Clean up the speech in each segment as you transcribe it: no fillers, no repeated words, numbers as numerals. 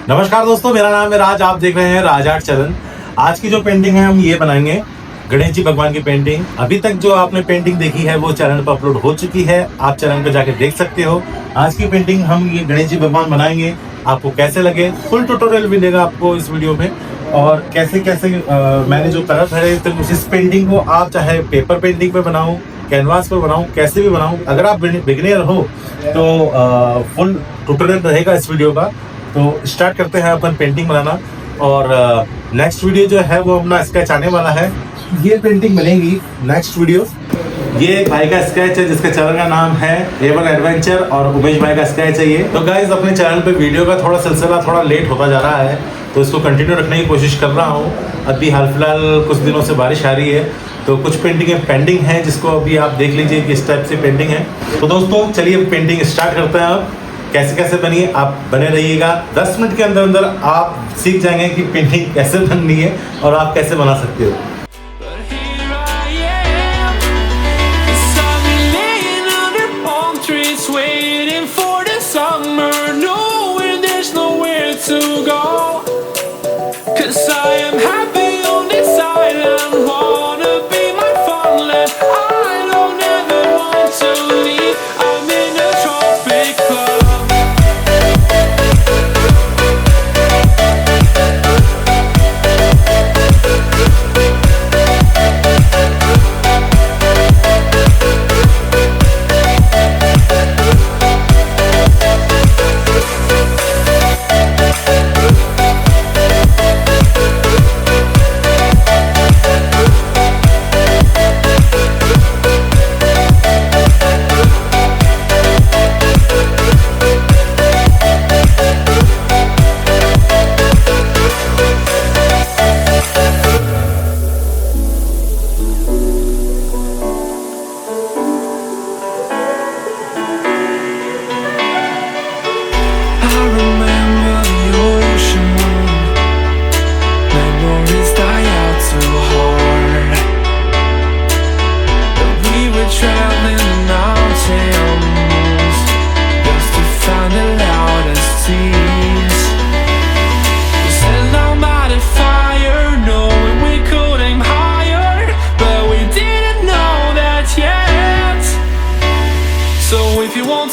नमस्कार दोस्तों, मेरा नाम है राज। आप देख रहे हैं राज आर्ट चैनल। आज की जो पेंटिंग है हम ये बनाएंगे गणेश जी भगवान की पेंटिंग। अभी तक जो आपने पेंटिंग देखी है वो चैनल पर अपलोड हो चुकी है, आप चैनल पर जाके देख सकते हो। आज की पेंटिंग हम ये गणेश जी भगवान बनाएंगे। आपको कैसे लगे, फुल ट्यूटोरियल मिलेगा आपको इस वीडियो में। और कैसे कैसे मैंने जो कलर भरे तो इस पेंटिंग को आप चाहे पेपर पेंटिंग पे बनाओ, कैनवास पे बनाओ, कैसे भी बनाओ। अगर आप बिगिनर हो तो फुल ट्यूटोरियल रहेगा इस वीडियो का। तो स्टार्ट करते हैं अपन पेंटिंग बनाना। और नेक्स्ट वीडियो जो है वो अपना स्केच आने वाला है। ये पेंटिंग बनेगी नेक्स्ट वीडियो। ये एक भाई का स्केच है जिसके चैनल का नाम है एवन एडवेंचर और उमेश भाई का स्केच है ये। तो गाइज अपने चैनल पे वीडियो का थोड़ा सिलसिला थोड़ा लेट होता जा रहा है, तो इसको कंटिन्यू रखने की कोशिश कर रहा हूँ। अभी हाल फिलहाल कुछ दिनों से बारिश आ रही है तो कुछ पेंटिंगें पेंडिंग हैं, जिसको अभी आप देख लीजिए कि इस टाइप से पेंटिंग है। तो दोस्तों चलिए पेंटिंग स्टार्ट करते हैं। अब कैसे कैसे बनी है आप बने रहिएगा। 10 मिनट के अंदर अंदर आप सीख जाएंगे कि पेंटिंग कैसे बननी है और आप कैसे बना सकते हो।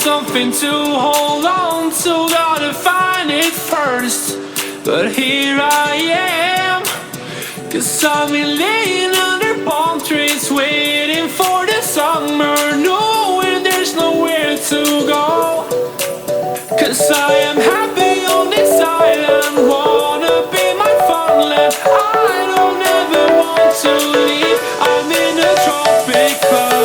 Something to hold on to, gotta find it first. But here I am, 'cause I've been laying under palm trees, waiting for the summer, knowing there's nowhere to go. 'Cause I am happy on this island, wanna be my farmland. I don't ever want to leave, I'm in a tropic club.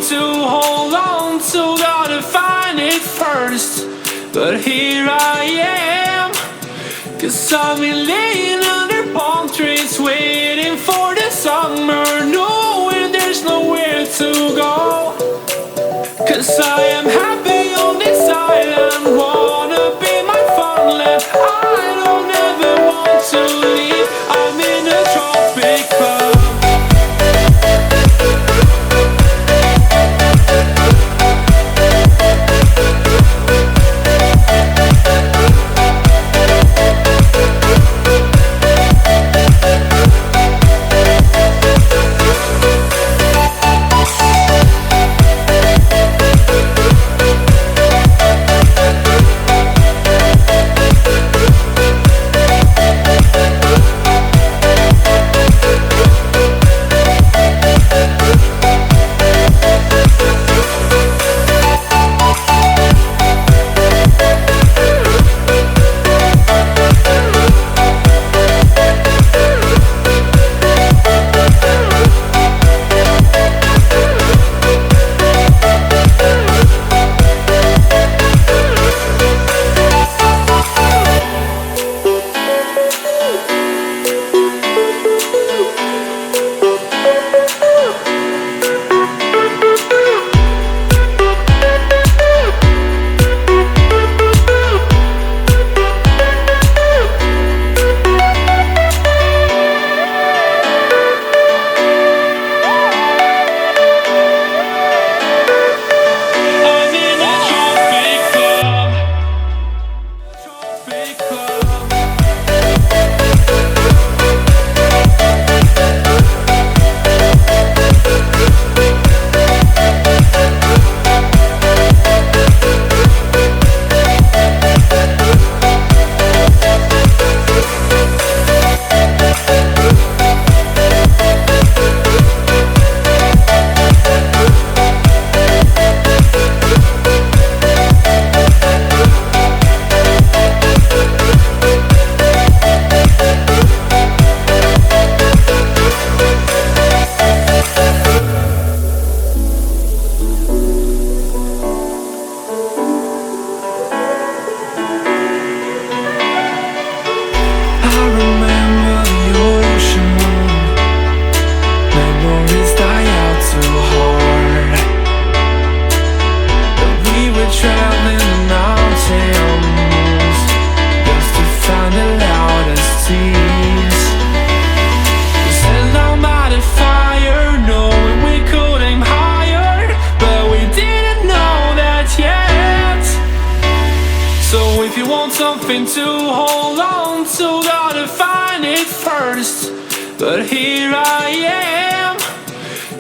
something to hold on to, gotta find it first. But here I am, 'cause I've been laying under palm trees, waiting for the summer, knowing there's nowhere to go. 'Cause I am happy on this island, wanna be my farmland. I don't ever want to leave, I'm in a tropic club. Something to hold on to, gotta find it first. But here I am,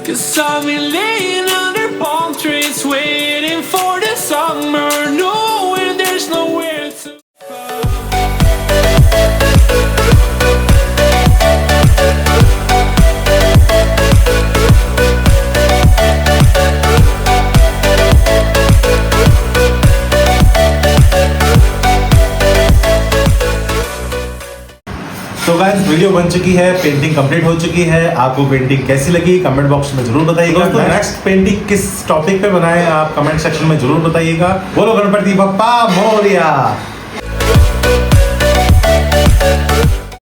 'cause I've been laying under palm trees, waiting for the summer, knowing there's nowhere to go. तो guys video बन चुकी है, painting complete हो चुकी है। आपको painting कैसी लगी कमेंट बॉक्स में जरूर बताइएगा। दोस्तों नेक्स्ट पेंटिंग किस टॉपिक पे बनाएं आप कमेंट सेक्शन में जरूर बताइएगा। बोलो गणपति बप्पा मोरया।